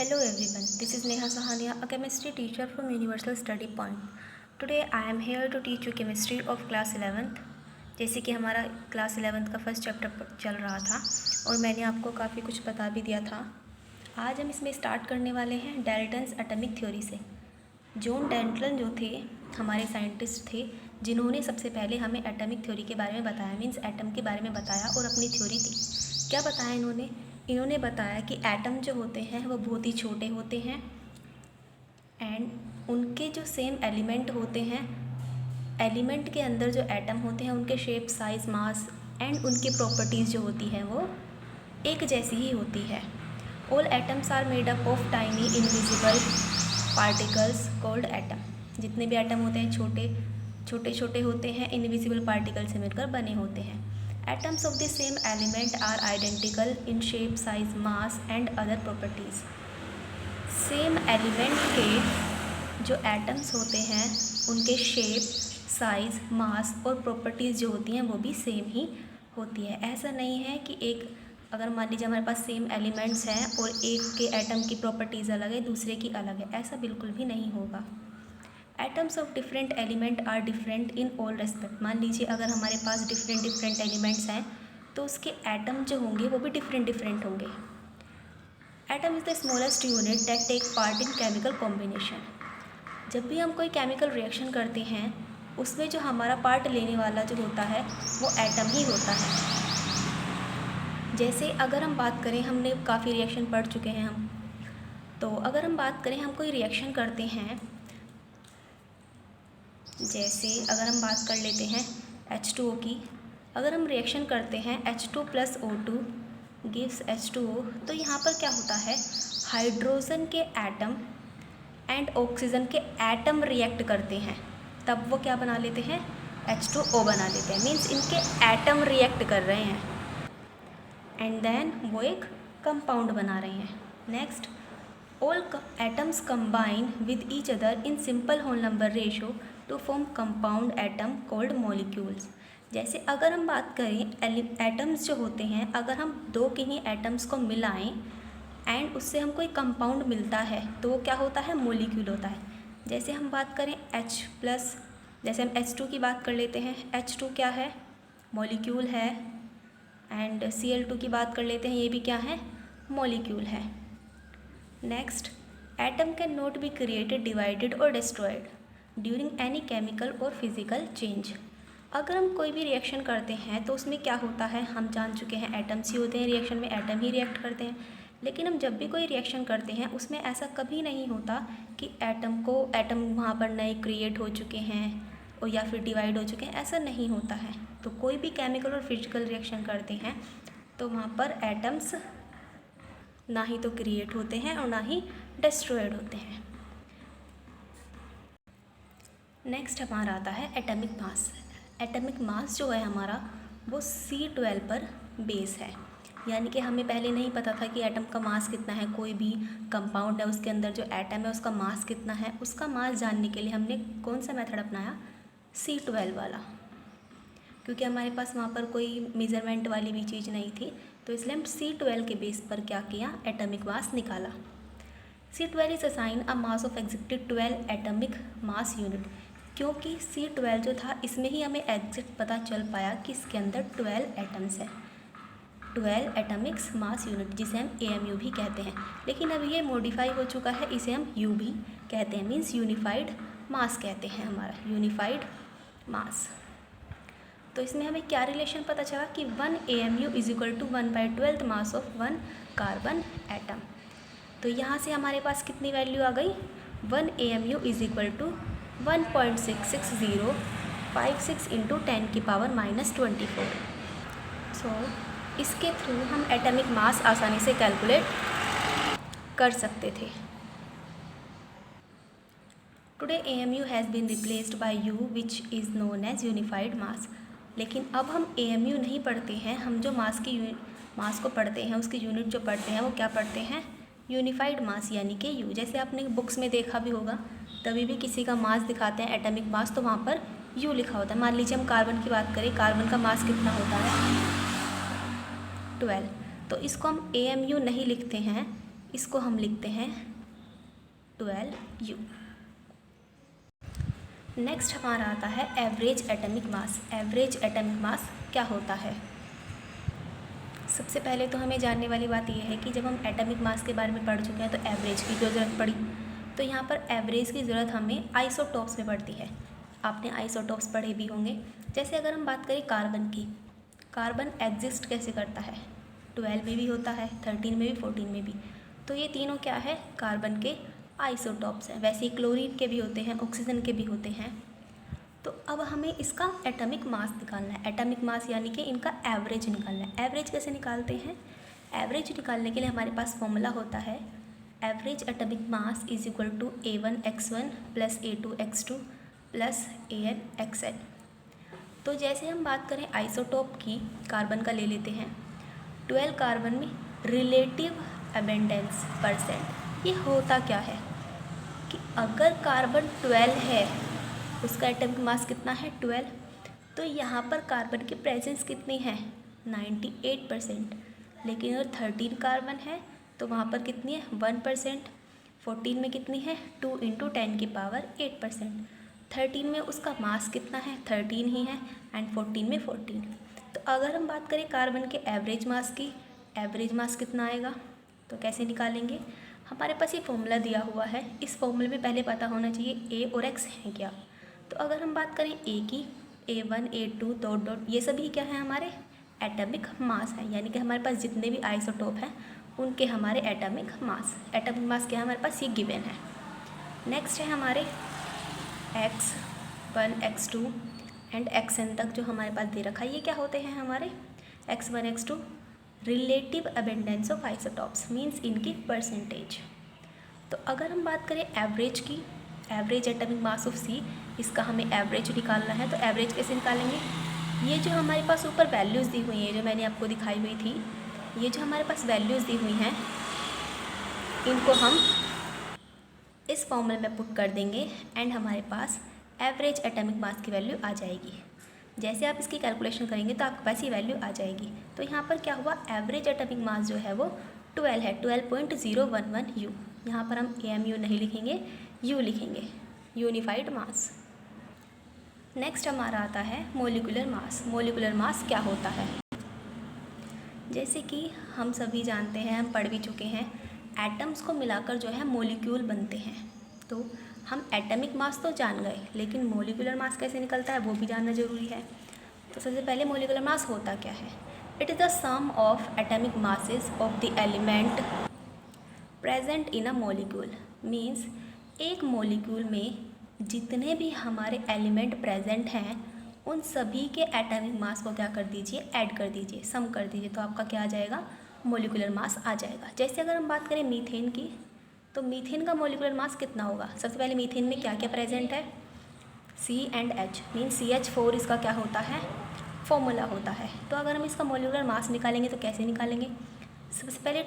Hello everyone, this is Neha Sahania, a chemistry teacher from Universal Study Point. Today I am here to teach you chemistry of class 11th. जैसे कि हमारा class 11th का first chapter चल रहा था और मैंने आपको काफ़ी कुछ बता भी दिया था। आज हम इसमें स्टार्ट करने वाले हैं डाल्टन्स एटॉमिक थ्योरी से। जॉन डाल्टन जो थे हमारे साइंटिस्ट थे जिन्होंने सबसे पहले हमें एटॉमिक थ्योरी के बारे में बताया, मीन्स एटम के बारे में बताया और अपनी थ्योरी दी। क्या बताया इन्होंने बताया कि एटम जो होते हैं वो बहुत ही छोटे होते हैं एंड उनके जो सेम एलिमेंट होते हैं, एलिमेंट के अंदर जो एटम होते हैं उनके शेप, साइज, मास एंड उनकी प्रॉपर्टीज़ जो होती हैं वो एक जैसी ही होती है। All atoms are made up of tiny invisible particles called atom. जितने भी एटम होते हैं छोटे होते हैं, इनविजिबल पार्टिकल से मिलकर बने होते हैं। Atoms of the same element are identical in shape, size, mass and other properties. Same element के जो एटम्स होते हैं उनके शेप, साइज़, मास और प्रॉपर्टीज़ जो होती हैं वो भी सेम ही होती है। ऐसा नहीं है कि एक अगर मान लीजिए हमारे पास सेम एलिमेंट्स हैं और एक के एटम की प्रॉपर्टीज़ अलग है, दूसरे की अलग है, ऐसा बिल्कुल भी नहीं होगा। Atoms of different element are different in all respect. मान लीजिए अगर हमारे पास डिफरेंट एलिमेंट्स हैं तो उसके एटम जो होंगे वो भी डिफरेंट होंगे। Atom is the smallest unit that take part in chemical combination. जब भी हम कोई केमिकल रिएक्शन करते हैं उसमें जो हमारा पार्ट लेने वाला जो होता है वो एटम ही होता है। जैसे अगर हम बात करें, हमने काफ़ी रिएक्शन पढ़ चुके हैं हम, तो अगर हम बात करें हम कोई रिएक्शन करते हैं, जैसे अगर हम बात कर लेते हैं H2O की, अगर हम रिएक्शन करते हैं H2 + O2 गिव्स H2O, तो यहाँ पर क्या होता है, हाइड्रोजन के एटम एंड ऑक्सीजन के एटम रिएक्ट करते हैं, तब वो क्या बना लेते हैं, H2O बना लेते हैं। मीन्स इनके एटम रिएक्ट कर रहे हैं एंड देन वो एक कंपाउंड बना रहे हैं। Next, all atoms combine with each other in simple whole number ratio to form compound atom called molecules. जैसे अगर हम बात करें एटम्स जो होते हैं, अगर हम दो के ही एटम्स को मिलाएं एंड उससे हम कोई कंपाउंड मिलता है तो वो क्या होता है, मॉलिक्यूल होता है। जैसे हम बात करें H+, जैसे हम H2 की बात कर लेते हैं, H2 क्या है, मॉलिक्यूल है एंड Cl2 की बात कर लेते हैं, ये भी क्या है, मॉलिक्यूल है। Next, atom can not be created, divided और डिस्ट्रॉयड ड्यूरिंग एनी केमिकल और फिजिकल चेंज। अगर हम कोई भी रिएक्शन करते हैं तो उसमें क्या होता है, हम जान चुके हैं एटम्स ही होते हैं, रिएक्शन में एटम ही रिएक्ट करते हैं। लेकिन हम जब भी कोई रिएक्शन करते हैं उसमें ऐसा कभी नहीं होता कि एटम वहाँ पर नए क्रिएट हो चुके हैं और या फिर डिवाइड हो चुके हैं, ऐसा नहीं होता है। तो कोई भी केमिकल और फिजिकल रिएक्शन करते हैं तो वहाँ पर एटम्स ना ही तो क्रिएट होते हैं और ना ही डिस्ट्रॉयड होते हैं। नेक्स्ट हमारा आता है एटॉमिक मास। एटॉमिक मास जो है हमारा वो C12 पर बेस है, यानी कि हमें पहले नहीं पता था कि एटम का मास कितना है, कोई भी कंपाउंड है उसके अंदर जो एटम है उसका मास कितना है। उसका मास जानने के लिए हमने कौन सा मेथड अपनाया, C12 वाला, क्योंकि हमारे पास वहाँ पर कोई मेज़रमेंट वाली भी चीज़ नहीं थी, तो इसलिए हम C12 के बेस पर क्या किया, एटॉमिक मास निकाला। C12 is assign a mass of exactly 12 atomic mass unit. क्योंकि C12 जो था इसमें ही हमें एग्जैक्ट पता चल पाया कि इसके अंदर 12 एटम्स हैं, 12 एटॉमिक्स मास यूनिट, जिसे हम AMU भी कहते हैं। लेकिन अब ये मॉडिफाई हो चुका है, इसे हम U भी कहते हैं, मीन्स यूनिफाइड मास कहते हैं, हमारा यूनिफाइड मास। तो इसमें हमें क्या रिलेशन पता चला कि 1 AMU = 1/12 mass of 1 carbon atom. तो यहाँ से हमारे पास कितनी वैल्यू आ गई, 1 AMU = 1.666056 × 10⁻⁻²4। सो इसके थ्रू हम एटॉमिक मास आसानी से कैलकुलेट कर सकते थे। Today AMU has been replaced by U which is known as unified mass. लेकिन अब हम AMU नहीं पढ़ते हैं, हम जो मास को पढ़ते हैं, उसकी यूनिट जो पढ़ते हैं वो क्या पढ़ते हैं, यूनिफाइड मास यानी कि U। जैसे आपने बुक्स में देखा भी होगा, तभी भी किसी का मास दिखाते हैं एटॉमिक मास तो वहाँ पर U लिखा होता है। मान लीजिए हम कार्बन की बात करें, कार्बन का मास कितना होता है, 12, तो इसको हम AMU नहीं लिखते हैं, इसको हम लिखते हैं 12U। नेक्स्ट हमारा आता है एवरेज एटॉमिक मास। एवरेज एटॉमिक मास क्या होता है? सबसे पहले तो हमें जानने वाली बात यह है कि जब हम एटॉमिक मास के बारे में पढ़ चुके हैं तो एवरेज की क्यों ज़रूरत पड़ी। तो यहाँ पर एवरेज की ज़रूरत हमें आइसोटॉप्स में पड़ती है। आपने आइसोटॉप्स पढ़े भी होंगे। जैसे अगर हम बात करें कार्बन की, कार्बन एग्जिस्ट कैसे करता है? 12 में भी होता है, 13 में भी, 14 में भी। तो ये तीनों क्या है? कार्बन के आइसोटॉप्स हैं। वैसे ही क्लोरीन के भी होते हैं, ऑक्सीजन के भी होते हैं। तो अब हमें इसका एटॉमिक मास निकालना है। एटॉमिक मास यानी कि इनका एवरेज निकालना है। एवरेज कैसे निकालते हैं? एवरेज निकालने के लिए हमारे पास फॉर्मूला होता है average atomic mass is equal to A1x1 plus A2x2 plus AnxN। तो जैसे हम बात करें आइसोटोप की, कार्बन का ले लेते हैं। 12 कार्बन में रिलेटिव अबेंडेंस परसेंट, ये होता क्या है कि अगर कार्बन 12 है, उसका एटॉमिक मास कितना है? 12। तो यहाँ पर कार्बन की प्रेजेंस कितनी है? 98%। लेकिन अगर 13 कार्बन है तो वहाँ पर कितनी है? 1%। 14 में कितनी है? 2 × 10⁸। 13 में उसका मास कितना है? 13 ही है, एंड 14 में 14। तो अगर हम बात करें कार्बन के एवरेज मास की, एवरेज मास कितना आएगा? तो कैसे निकालेंगे? हमारे पास ये फॉर्मूला दिया हुआ है। इस फॉर्मूले में पहले पता होना चाहिए A और X हैं क्या। तो अगर हम बात करें A की, A1 A2 डॉट डॉट, ये सभी क्या है? हमारे एटॉमिक मास है। यानी कि हमारे पास जितने भी आइसोटोप हैं उनके हमारे एटॉमिक मास। एटॉमिक मास क्या है हमारे पास? ये गिवन है। नेक्स्ट है हमारे X1 X2 एंड Xn तक जो हमारे पास दे रखा है, ये क्या होते हैं हमारे? X1 X2 relative abundance of isotopes, means इनकी परसेंटेज। तो अगर हम बात करें एवरेज की, average atomic mass of C, इसका हमें एवरेज निकालना है। तो एवरेज कैसे निकालेंगे? ये जो हमारे पास ऊपर वैल्यूज़ दी हुई हैं, जो मैंने आपको दिखाई हुई थी, ये जो हमारे पास वैल्यूज़ दी हुई हैं, इनको हम इस फॉर्मूले में पुट कर देंगे एंड हमारे पास एवरेज एटॉमिक मास की वैल्यू आ जाएगी। जैसे आप इसकी कैलकुलेशन करेंगे तो आपके पास ये वैल्यू आ जाएगी। तो यहाँ पर क्या हुआ? एवरेज एटॉमिक मास जो है वो 12 है, 12.011 U। यहाँ पर हम AMU नहीं लिखेंगे, U लिखेंगे, यूनिफाइड मास। नेक्स्ट हमारा आता है मोलिकुलर मास। मोलिकुलर मास क्या होता है? जैसे कि हम सभी जानते हैं, हम पढ़ भी चुके हैं, एटम्स को मिलाकर जो है मोलिक्यूल बनते हैं। तो हम एटॉमिक मास तो जान गए, लेकिन मोलिकुलर मास कैसे निकलता है वो भी जानना ज़रूरी है। तो सबसे पहले मोलिकुलर मास होता क्या है? It is the sum of atomic masses of the element present in a molecule. Means एक मोलिक्यूल में जितने भी हमारे एलिमेंट प्रेजेंट हैं उन सभी के एटॉमिक मास को क्या कर दीजिए? ऐड कर दीजिए, सम कर दीजिए, तो आपका क्या आ जाएगा? मोलिकुलर मास आ जाएगा। जैसे अगर हम बात करें मीथेन की, तो मीथेन का मोलिकुलर मास कितना होगा? सबसे पहले मीथेन में क्या क्या प्रेजेंट है? C and H, means CH4 इसका क्या होता है? फॉर्मूला होता है। तो अगर हम इसका मोलिकुलर मास निकालेंगे तो कैसे निकालेंगे? सबसे पहले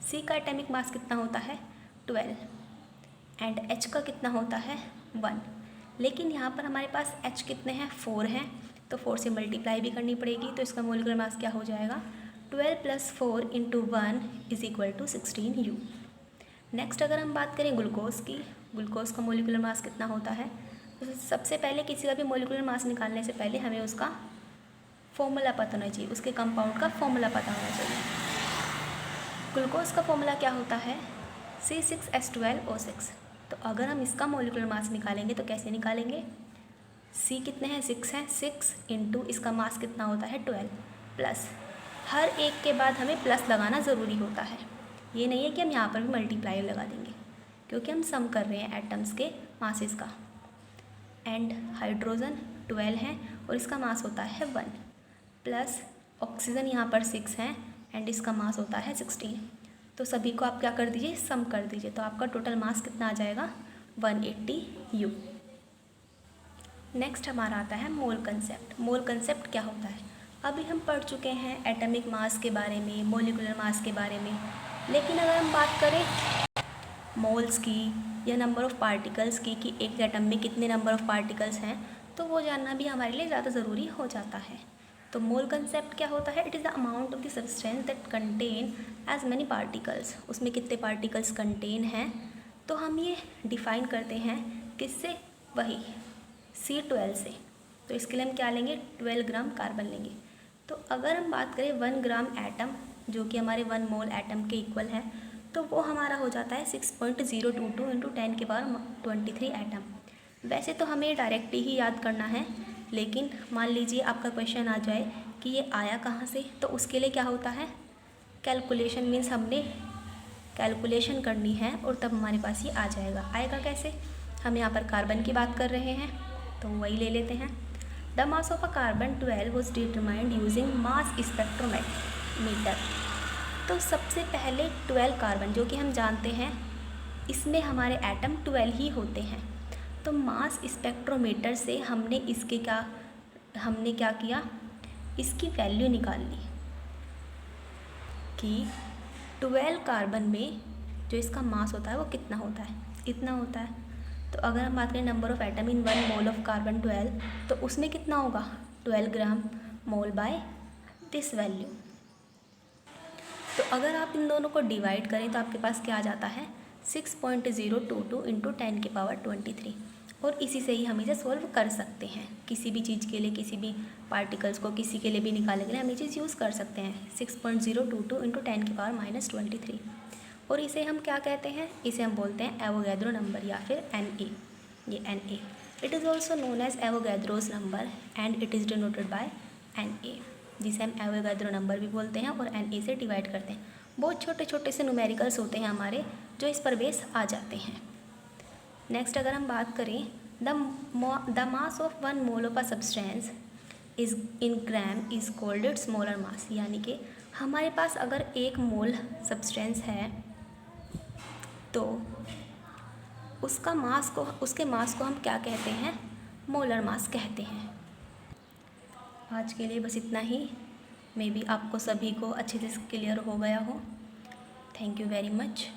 C का एटॉमिक मास कितना होता है? 12, एंड H का कितना होता है? 1। लेकिन यहाँ पर हमारे पास H कितने हैं? 4 हैं, तो 4 से मल्टीप्लाई भी करनी पड़ेगी। तो इसका मोलिकुलर मास क्या हो जाएगा? 12 + 4 × 1 = 16U। नेक्स्ट अगर हम बात करें ग्लूकोज की, ग्लूकोज का मोलिकुलर मास कितना होता है? तो सबसे पहले किसी का भी मोलिकुलर मास निकालने से पहले हमें उसका फॉर्मूला पता होना चाहिए, उसके कंपाउंड का फॉर्मूला पता होना चाहिए। ग्लूकोज का फॉर्मूला क्या होता है? C6H12O6। तो अगर हम इसका मोलिकुलर मास निकालेंगे तो कैसे निकालेंगे? C कितने हैं? 6 हैं, 6 × इसका मास कितना होता है? 12 प्लस, हर एक के बाद हमें प्लस लगाना ज़रूरी होता है। ये नहीं है कि हम यहाँ पर भी मल्टीप्लाई लगा देंगे, क्योंकि हम सम कर रहे हैं एटम्स के मासेस का। एंड हाइड्रोजन 12 है और इसका मास होता है 1, प्लस ऑक्सीजन यहाँ पर 6 है एंड इसका मास होता है 16। तो सभी को आप क्या कर दीजिए? सम कर दीजिए, तो आपका टोटल मास कितना आ जाएगा? 180U। नेक्स्ट हमारा आता है मोल कंसेप्ट। मोल कंसेप्ट क्या होता है? अभी हम पढ़ चुके हैं एटॉमिक मास के बारे में, मोलिकुलर मास के बारे में, लेकिन अगर हम बात करें मोल्स की या नंबर ऑफ़ पार्टिकल्स की, कि एक एटम में कितने नंबर ऑफ़ पार्टिकल्स हैं, तो वो जानना भी हमारे लिए ज़्यादा ज़रूरी हो जाता है। तो मोल कंसेप्ट क्या होता है? It is the amount of the substance that contain as many particles. उसमें कितने पार्टिकल्स कंटेन हैं, तो हम ये डिफ़ाइन करते हैं किससे? वही C12 से। तो इसके लिए हम क्या लेंगे? 12 ग्राम कार्बन लेंगे। तो अगर हम बात करें 1 ग्राम एटम, जो कि हमारे 1 मोल एटम के इक्वल है, तो वो हमारा हो जाता है 6.022 इंटू 10⁻23 एटम। वैसे तो हमें डायरेक्टली ही याद करना है, लेकिन मान लीजिए आपका क्वेश्चन आ जाए कि ये आया कहाँ से, तो उसके लिए क्या होता है? कैलकुलेशन मीन्स हमने कैलकुलेशन करनी है और तब हमारे पास ये आ जाएगा। आएगा कैसे? हम यहाँ पर कार्बन की बात कर रहे हैं, तो वही ले लेते हैं। The mass of a carbon 12 was determined using mass spectrometer. तो सबसे पहले 12 कार्बन, जो कि हम जानते हैं इसमें हमारे एटम 12 ही होते हैं, तो मास स्पेक्ट्रोमीटर से हमने क्या किया? इसकी वैल्यू निकाल ली कि 12 कार्बन में जो इसका मास होता है वो कितना होता है? इतना होता है। तो अगर हम बात करें number of atom in 1 mole of carbon 12, तो उसमें कितना होगा? 12 ग्राम मोल बाय दिस वैल्यू। तो अगर आप इन दोनों को डिवाइड करें तो आपके पास क्या आ जाता है? 6.022 इंटू 10⁻23। और इसी से ही हम इसे सॉल्व कर सकते हैं। किसी भी चीज़ के लिए, किसी भी पार्टिकल्स को किसी के लिए भी निकालने के लिए हम ये चीज़ यूज़ कर सकते हैं। 6.022 इंटू 10⁻23। और इसे हम क्या कहते हैं? इसे हम बोलते हैं एवोगैड्रो नंबर या फिर Na। ये Na। It is also known as Avogadro's number and it is denoted by Na, जिसे हम एवोगैड्रो नंबर भी बोलते हैं और Na से डिवाइड करते हैं। बहुत छोटे छोटे से न्यूमेरिकल्स होते हैं हमारे, जो इस पर बेस आ जाते हैं। नेक्स्ट अगर हम बात करें, the mass of 1 mole of a substance is in gram is called its molar mass. यानी कि हमारे पास अगर 1 मोल सब्सटेंस है तो उसके मास को हम क्या कहते हैं? मोलर मास कहते हैं। आज के लिए बस इतना ही। मे बी आपको सभी को अच्छे से क्लियर हो गया हो। Thank you very much.